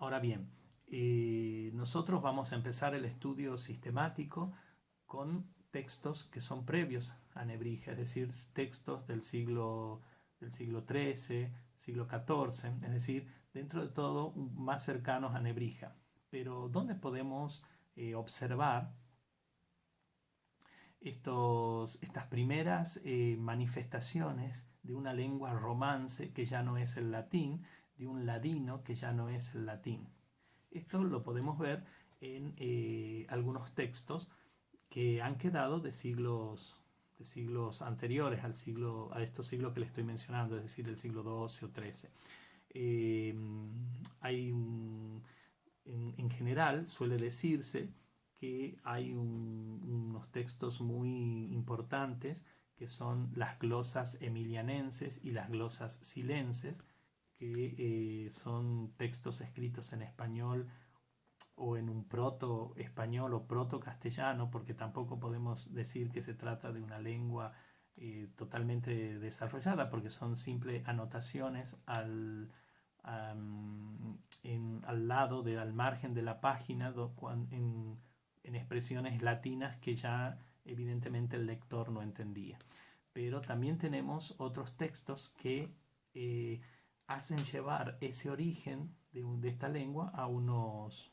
Ahora bien, nosotros vamos a empezar el estudio sistemático con textos que son previos a Nebrija, es decir, textos del siglo XIII, siglo XIV, es decir, dentro de todo más cercanos a Nebrija. Pero ¿dónde podemos observar estas primeras manifestaciones de una lengua romance que ya no es el latín, de un ladino que ya no es el latín? Esto lo podemos ver en algunos textos que han quedado de siglos anteriores a estos siglos que le estoy mencionando, es decir, el siglo XII o XIII. Eh, hay en general suele decirse que hay unos textos muy importantes que son las glosas emilianenses y las glosas silenses, que son textos escritos en español o en un proto español o proto castellano, porque tampoco podemos decir que se trata de una lengua totalmente desarrollada, porque son simples anotaciones al lado, al margen de la página, en expresiones latinas que ya evidentemente el lector no entendía. Pero también tenemos otros textos que eh, hacen llevar ese origen de esta lengua a unos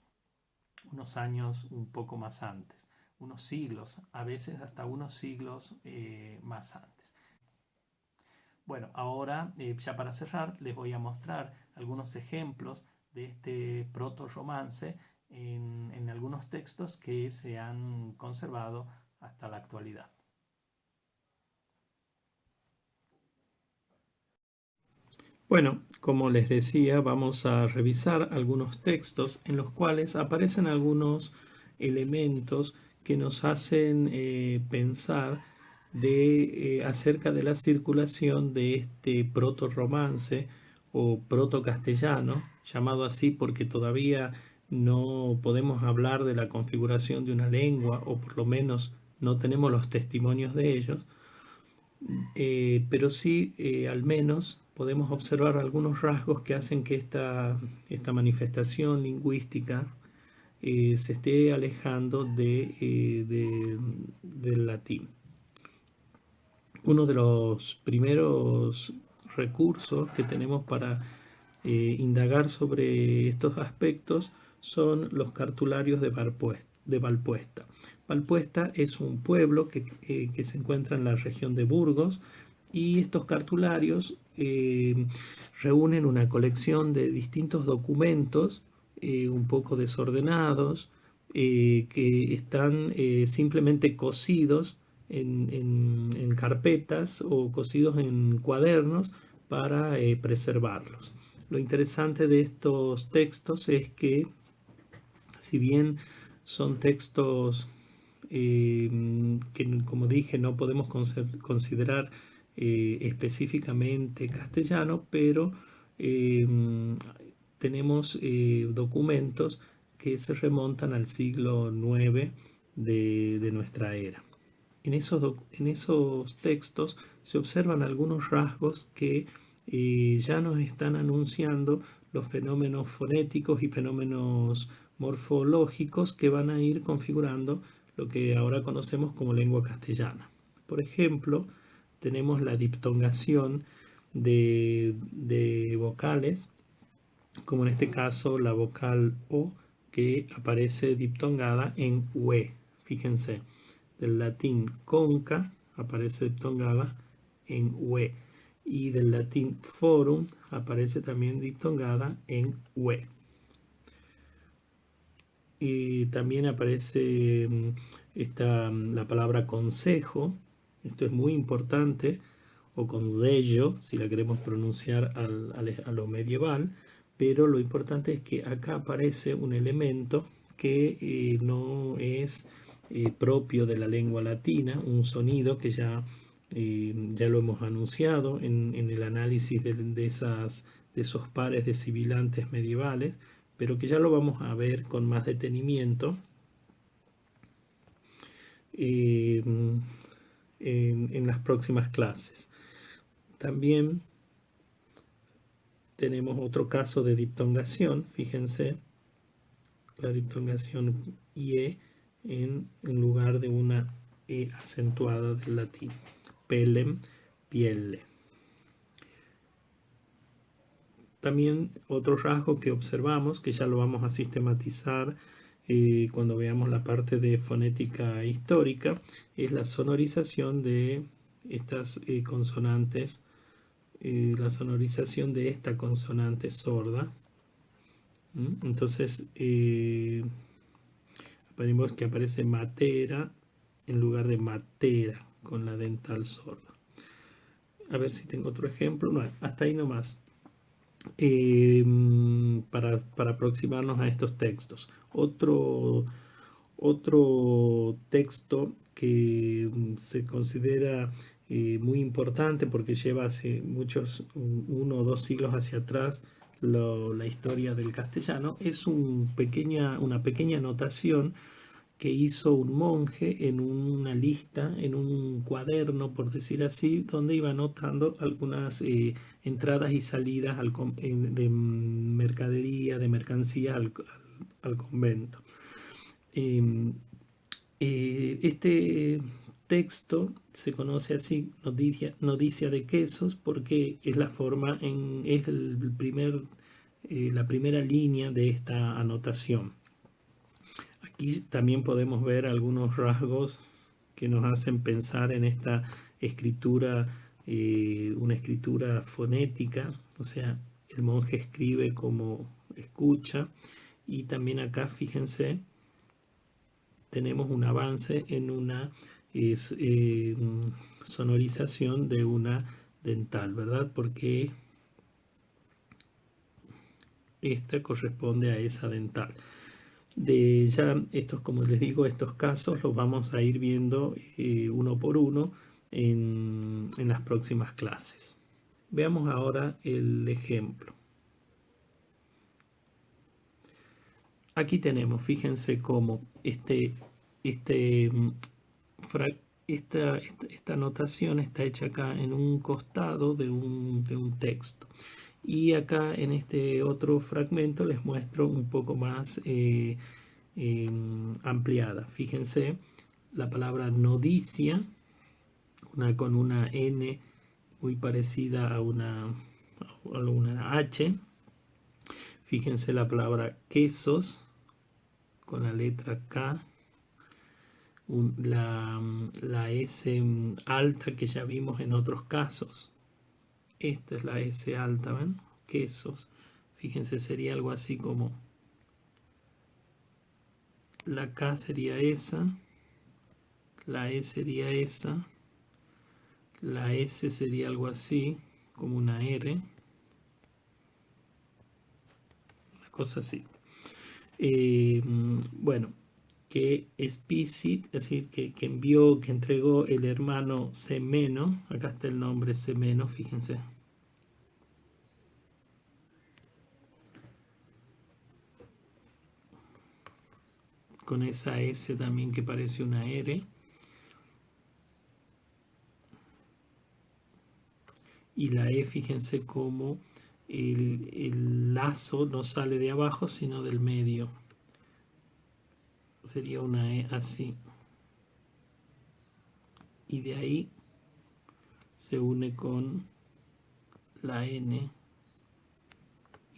años un poco más antes, unos siglos, a veces hasta unos siglos más antes. Bueno, ahora ya para cerrar les voy a mostrar algunos ejemplos de este proto-romance en algunos textos que se han conservado hasta la actualidad. Bueno, como les decía, vamos a revisar algunos textos en los cuales aparecen algunos elementos que nos hacen pensar acerca de la circulación de este proto-romance o proto-castellano, llamado así porque todavía no podemos hablar de la configuración de una lengua, o por lo menos no tenemos los testimonios de ellos, pero sí al menos podemos observar algunos rasgos que hacen que esta manifestación lingüística se esté alejando del latín. Uno de los primeros recursos que tenemos para indagar sobre estos aspectos son los cartularios de Valpuesta. Valpuesta es un pueblo que se encuentra en la región de Burgos, y estos cartularios reúnen una colección de distintos documentos un poco desordenados, que están simplemente cosidos en carpetas o cosidos en cuadernos para preservarlos. Lo interesante de estos textos es que, si bien son textos que, como dije, no podemos considerar específicamente castellano, pero tenemos documentos que se remontan al siglo IX de nuestra era. En esos textos se observan algunos rasgos que ya nos están anunciando los fenómenos fonéticos y fenómenos morfológicos que van a ir configurando lo que ahora conocemos como lengua castellana. Por ejemplo, tenemos la diptongación de vocales, como en este caso la vocal O, que aparece diptongada en UE. Fíjense, del latín conca aparece diptongada en UE, y del latín forum aparece también diptongada en UE. Y también aparece la palabra consejo. Esto es muy importante, o consello, si la queremos pronunciar a lo medieval, pero lo importante es que acá aparece un elemento que no es propio de la lengua latina, un sonido que ya lo hemos anunciado en el análisis de esos pares de sibilantes medievales, pero que ya lo vamos a ver con más detenimiento en las próximas clases. También tenemos otro caso de diptongación, fíjense, la diptongación IE en lugar de una E acentuada del latín. Pelem, pielle. También otro rasgo que observamos, que ya lo vamos a sistematizar cuando veamos la parte de fonética histórica, es la sonorización de estas consonantes, la sonorización de esta consonante sorda. Entonces, veremos que aparece matera en lugar de matera con la dental sorda. A ver si tengo otro ejemplo. No, hasta ahí nomás. Para aproximarnos a estos textos. Otro texto que se considera muy importante porque lleva hace muchos, 1 o 2 siglos hacia atrás, la historia del castellano, es una pequeña anotación que hizo un monje en una lista, en un cuaderno, por decir así, donde iba anotando algunas entradas y salidas de mercadería, de mercancías al convento. Este texto se conoce así, Noticia de Quesos, porque es la forma, es la primera línea de esta anotación. Aquí también podemos ver algunos rasgos que nos hacen pensar en esta escritura, una escritura fonética, o sea, el monje escribe como escucha, y también acá, fíjense, tenemos un avance en una sonorización de una dental, ¿verdad? Porque esta corresponde a esa dental. Ya estos, como les digo, estos casos los vamos a ir viendo uno por uno en las próximas clases. Veamos ahora el ejemplo. Aquí tenemos, fíjense cómo esta anotación está hecha acá en un costado de un texto. Y acá en este otro fragmento les muestro un poco más ampliada. Fíjense la palabra nodicia, con una N muy parecida a una H. Fíjense la palabra quesos con la letra K, la S alta que ya vimos en otros casos. Esta es la S alta, ¿ven? Quesos. Fíjense, sería algo así como la K sería esa, la E sería esa, la S sería algo así como una R, una cosa así. Bueno, que explicit, es decir, que envió, que entregó el hermano Semeno. Acá está el nombre Semeno, fíjense. Con esa S también que parece una R. Y la E, fíjense cómo el lazo no sale de abajo, sino del medio. Sería una E así. Y de ahí se une con la N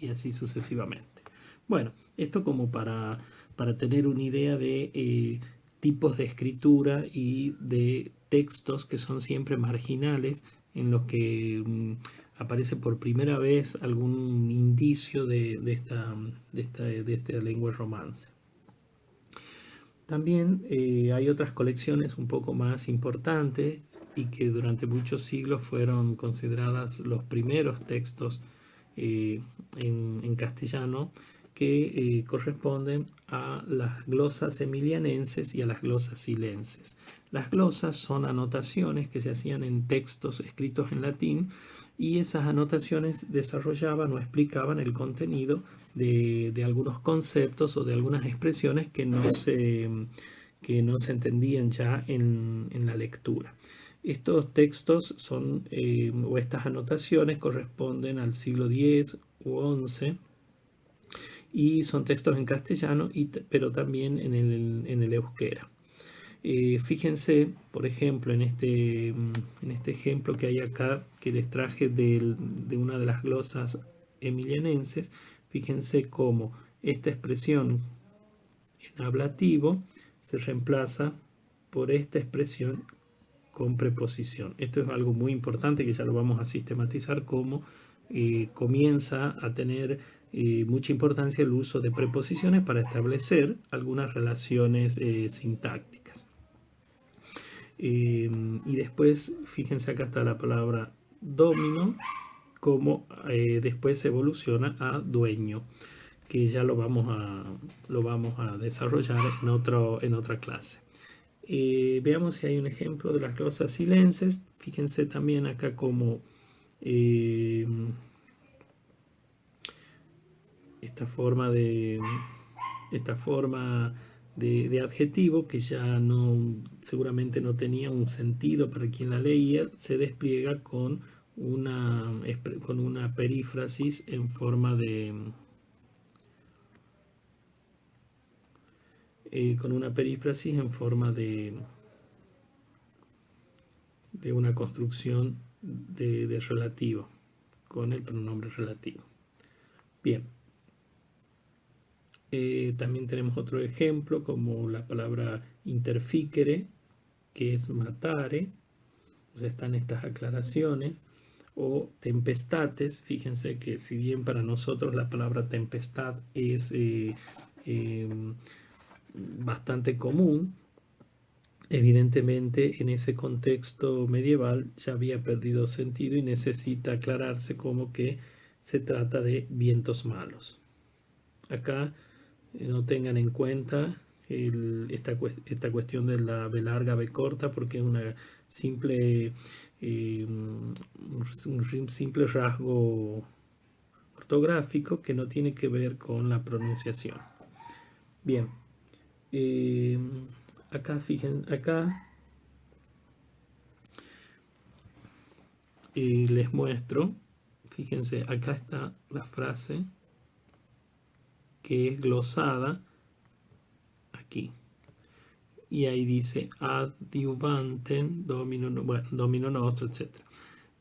y así sucesivamente. Bueno, esto como para tener una idea de tipos de escritura y de textos que son siempre marginales, en los que aparece por primera vez algún indicio de esta lengua romance. También hay otras colecciones un poco más importantes y que durante muchos siglos fueron consideradas los primeros textos en castellano, que corresponden a las glosas emilianenses y a las glosas silenses. Las glosas son anotaciones que se hacían en textos escritos en latín, y esas anotaciones desarrollaban o explicaban el contenido de algunos conceptos o de algunas expresiones que no se entendían ya en la lectura. Estos textos son, o estas anotaciones corresponden al siglo X u 11, y son textos en castellano, pero también en el euskera. Fíjense, por ejemplo, en este ejemplo que hay acá, que les traje de una de las glosas emilianenses. Fíjense cómo esta expresión en ablativo se reemplaza por esta expresión con preposición. Esto es algo muy importante que ya lo vamos a sistematizar, cómo comienza a tener mucha importancia el uso de preposiciones para establecer algunas relaciones sintácticas. Y después, fíjense, acá está la palabra domino, cómo después evoluciona a dueño, que ya lo vamos a desarrollar en otra clase. Veamos si hay un ejemplo de las glosas silenses. Fíjense también acá como esta forma de adjetivo, que ya seguramente no tenía un sentido para quien la leía, se despliega con una perífrasis en forma de una construcción de relativo, con el pronombre relativo. Bien. También tenemos otro ejemplo, como la palabra interficere, que es matare. O sea, están estas aclaraciones. O tempestates. Fíjense que si bien para nosotros la palabra tempestad es bastante común, evidentemente en ese contexto medieval ya había perdido sentido y necesita aclararse como que se trata de vientos malos. Acá no tengan en cuenta esta cuestión de la B larga, B corta, porque es un simple rasgo ortográfico que no tiene que ver con la pronunciación. Bien, acá fíjense, les muestro, fíjense, acá está la frase que es glosada aquí, y ahí dice adjuvanten domino nostro, etc.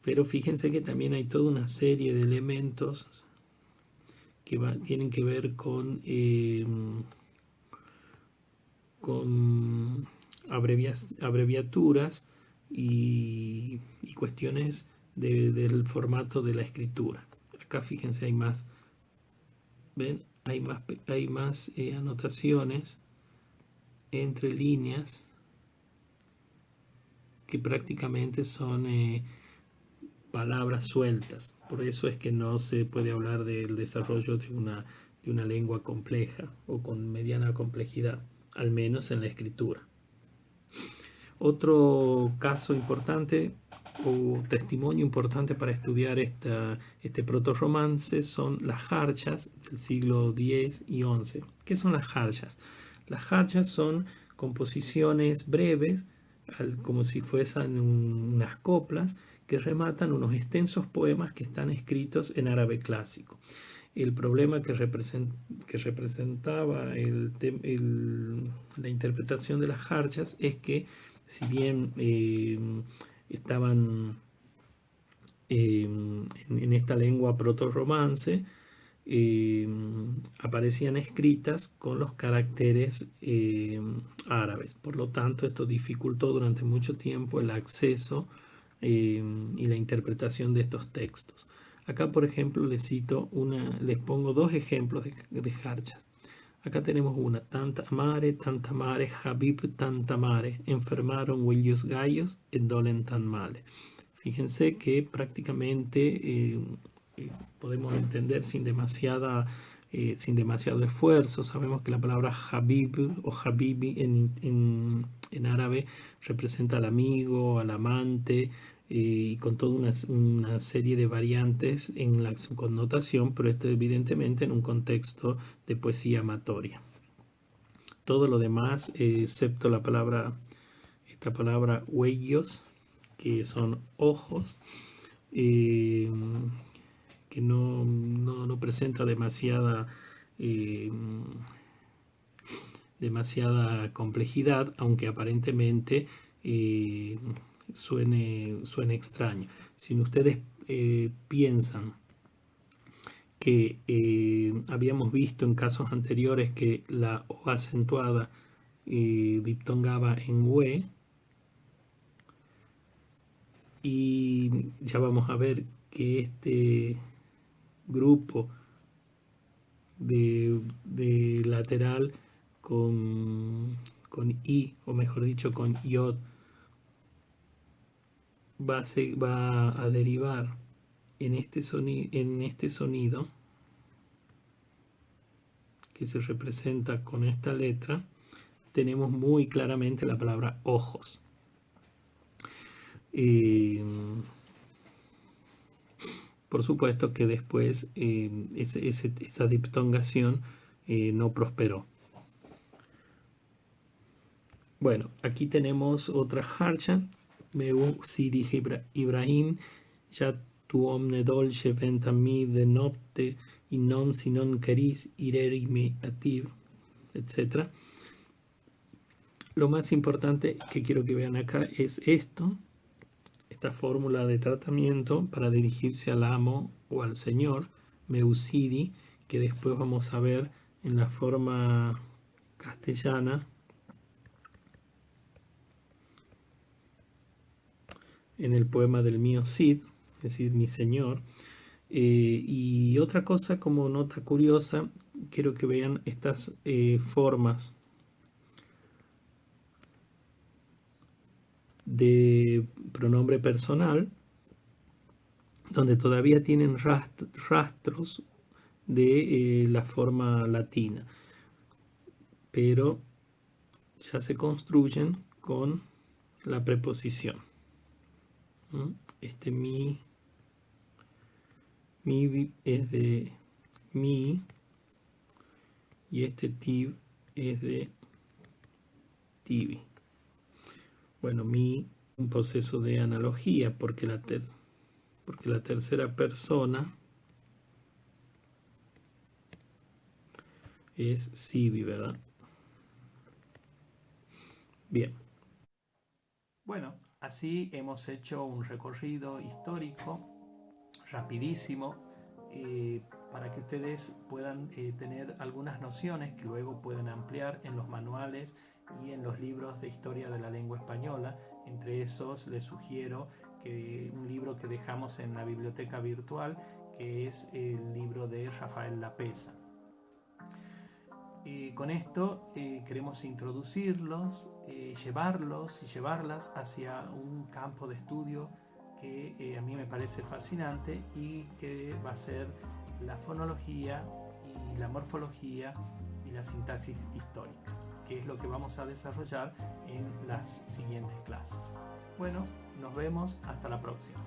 Pero fíjense que también hay toda una serie de elementos que tienen que ver con abreviaturas y cuestiones del formato de la escritura. Acá fíjense, hay más, ¿ven? Hay más anotaciones entre líneas que prácticamente son palabras sueltas. Por eso es que no se puede hablar del desarrollo de una lengua compleja o con mediana complejidad, al menos en la escritura. Otro caso importante o testimonio importante para estudiar este protorromance son las jarchas del siglo X y XI. ¿Qué son las jarchas? Las jarchas son composiciones breves, como si fuesen unas coplas, que rematan unos extensos poemas que están escritos en árabe clásico. El problema que representaba la interpretación de las jarchas es que, si bien estaban en esta lengua protorromance, aparecían escritas con los caracteres árabes. Por lo tanto, esto dificultó durante mucho tiempo el acceso y la interpretación de estos textos. Acá, por ejemplo, les pongo dos ejemplos de jarcha. Acá tenemos una: tanta mare, Habib tanta mare, enfermaron huellos gallos et dolen tan male. Fíjense que prácticamente podemos entender sin demasiado esfuerzo. Sabemos que la palabra Habib o Habibi en árabe representa al amigo, al amante, y con toda una serie de variantes en su connotación, pero esto evidentemente en un contexto de poesía amatoria. Todo lo demás, excepto esta palabra huellos, que son ojos, que que no presenta demasiada complejidad, aunque aparentemente suene extraño. Si ustedes piensan que habíamos visto en casos anteriores que la O acentuada diptongaba en UE, y ya vamos a ver que este grupo de lateral con I, o mejor dicho con iod, va a derivar en este sonido que se representa con esta letra. Tenemos muy claramente la palabra ojos. Por supuesto que después esa diptongación no prosperó. Bueno, aquí tenemos otra harcha. Meu Sidi Ibrahim, ya tu omne dolce venta mi de nopte, y non si non queris irerimi ativ, etc. Lo más importante que quiero que vean acá es esta fórmula de tratamiento para dirigirse al amo o al señor, meu Sidi, que después vamos a ver en la forma castellana en el poema del mío Cid, es decir, mi señor. Y otra cosa como nota curiosa, quiero que vean estas formas de pronombre personal, donde todavía tienen rastros de la forma latina, pero ya se construyen con la preposición. Este mi es de mi, y este tiv es de tibi. Bueno, mi, un proceso de analogía, porque la tercera persona es sibi, ¿verdad? Bien. Bueno, así hemos hecho un recorrido histórico rapidísimo para que ustedes puedan tener algunas nociones que luego pueden ampliar en los manuales y en los libros de historia de la lengua española. Entre esos les sugiero que un libro que dejamos en la biblioteca virtual, que es el libro de Rafael Lapesa. Con esto queremos introducirlos, llevarlos y llevarlas hacia un campo de estudio que a mí me parece fascinante y que va a ser la fonología y la morfología y la sintaxis histórica, que es lo que vamos a desarrollar en las siguientes clases. Bueno, nos vemos hasta la próxima.